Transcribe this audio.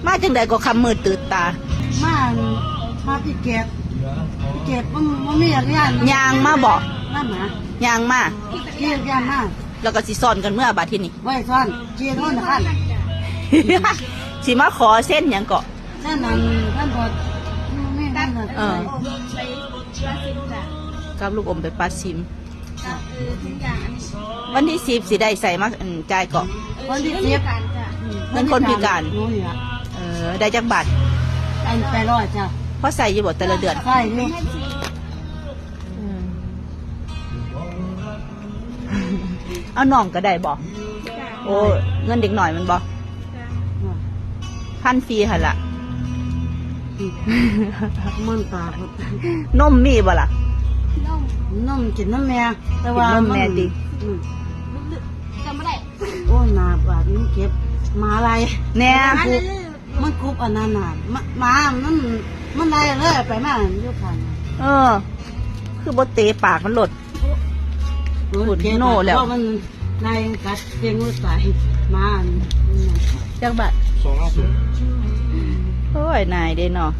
มาจังใดก็คำมือตื่นตามาพี่เก็บมันไม่อยากย่าน ยางมาบอก นั่นหมาย างมา เกี่ยวย่านมาก แล้วก็สิซ่อนกันเมื่อบาดที่นี่ ไว้ซ่อนเกี่ยวโน่นนะครับ สิมาขอเส้นหยังเกาะ ท่านบอกไม่ได้เลย กับลูกอมไปปัดซิม วันที่10สิได้ใส่มาจ่ายเกาะ วันที่10 เงินคนพิการ นู่นนี่ละ ได้จักบาท อัน800จ้ะ เพราะใส่อยู่บ่แต่ละเดือน ใช่นี่ เอาน้องก็ได้บ่โอ้เงินเด็กหน่อยมันบ่พันฟรีหั่นล่ะ มันตาน มมีบ่ล่ะ นมกินน้ำแม่แต่ว่า กินนมแม่ดิ จำไม่ได้ โอ้หนาบาดมันเก็บมาอะไร แน่ มันกรุบอันนั้นน่ะมามันได้เลยไปมาอยู่ข้าง คือบ่เตะปากมันหลด ขุดโน่แล้ว เพราะมันนายกัดเพียงว่าใส่มาอันนี้ จักบาท 250 โอ้ยนายเด้เนาะ